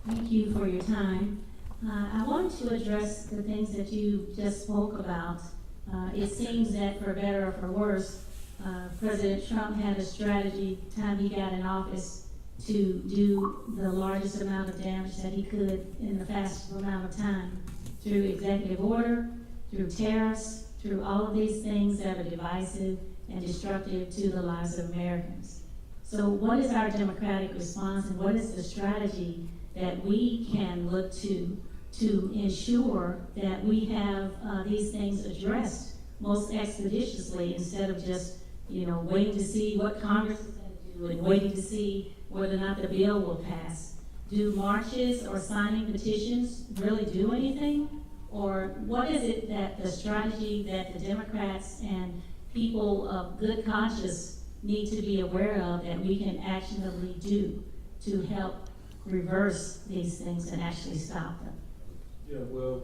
Thank you for your time. I wanted to address the things that you just spoke about. It seems that for better or for worse, President Trump had a strategy time he got in office to do the largest amount of damage that he could in the fastest amount of time through executive order, through tariffs, through all of these things that are divisive and destructive to the lives of Americans. So what is our democratic response, and what is the strategy that we can look to ensure that we have these things addressed most expeditiously, instead of just, waiting to see what Congress is going to do and waiting to see whether or not the bill will pass? Do marches or signing petitions really do anything? Or what is it that the strategy that the Democrats and people of good conscience need to be aware of that we can actionably do to help reverse these things and actually stop them? Yeah, well,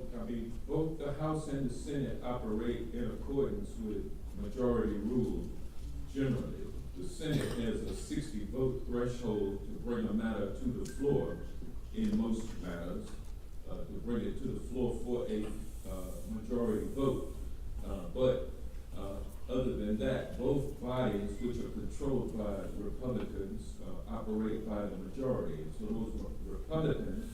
both the House and the Senate operate in accordance with majority rule generally. The Senate has a 60-vote threshold to bring a matter to the floor in most matters, to bring it to the floor for a majority vote. But other than that, both bodies, which are controlled by Republicans, operate by the majority. And so those Republicans,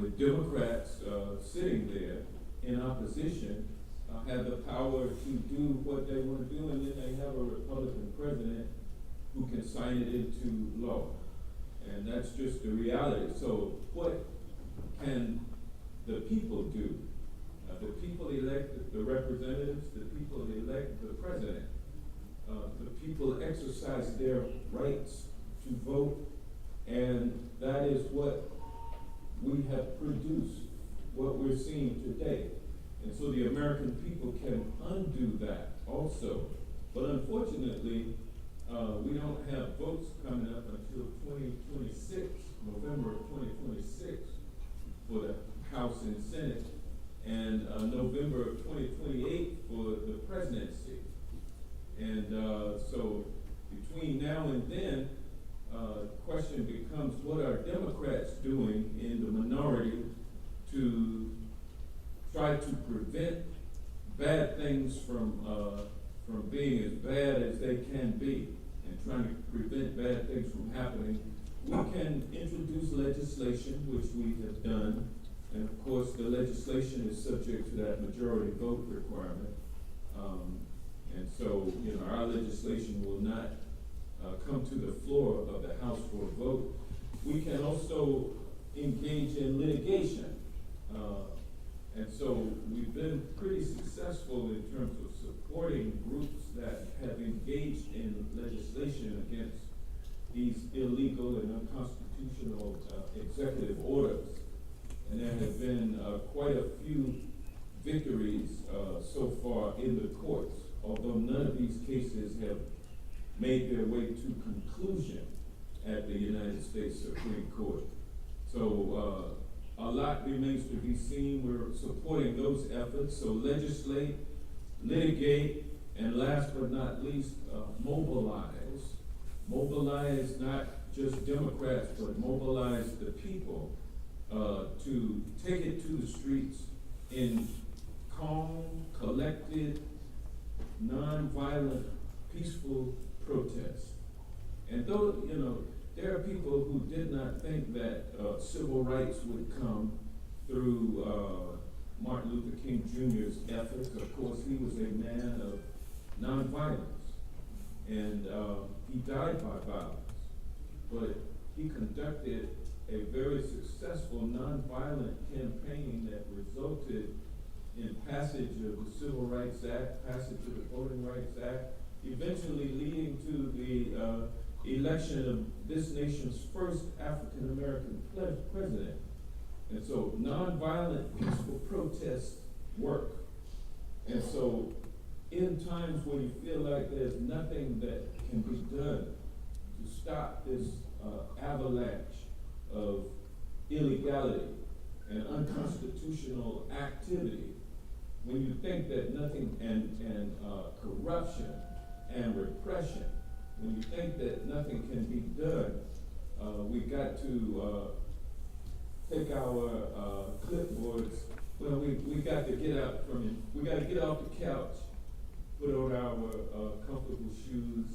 with Democrats sitting there in opposition, have the power to do what they want to do, and then they have a Republican president who can sign it into law. And that's just the reality. So what can the people do? The people elect the representatives, the people elect the president. The people exercise their rights to vote, and that is what we have produced, what we're seeing today. And so the American people can undo that also. But unfortunately, we don't have votes coming up until 2026, November of 2026, for the House and Senate, and November of 2028 for the presidency. And so between now and then, the question becomes, what are Democrats doing in the minority to try to prevent bad things from being as bad as they can be, and trying to prevent bad things from happening? We can introduce legislation, which we have done, and of course the legislation is subject to that majority vote requirement. And so, our legislation will not come to the floor of the House for a vote. We can also engage in litigation. And so we've been pretty successful in terms of supporting groups that have engaged in legislation against these illegal and unconstitutional executive orders. And there have been quite a few victories so far in the courts, although none of these cases have made their way to conclusion at the United States Supreme Court. So a lot remains to be seen. We're supporting those efforts. So legislate, litigate, and last but not least, mobilize. Mobilize not just Democrats, but mobilize the people to take it to the streets in calm, collected, nonviolent, peaceful protest. And though, there are people who did not think that civil rights would come through Martin Luther King Jr.'s efforts. Of course, he was a man of nonviolence, and he died by violence. But he conducted a very successful nonviolent campaign that resulted in passage of the Civil Rights Act, passage of the Voting Rights Act, eventually leading to the election of this nation's first African-American president. And so nonviolent, peaceful protests work. And so in times when you feel like there's nothing that can be done to stop this avalanche of illegality and unconstitutional activity, when you think that nothing, and corruption and repression, when you think that nothing can be done, we got to take our, clipboards, well, we got to get up we got to get off the couch, put on our, comfortable shoes,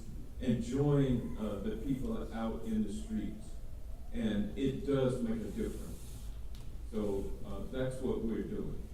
and join, the people out in the streets. And it does make a difference. So, that's what we're doing.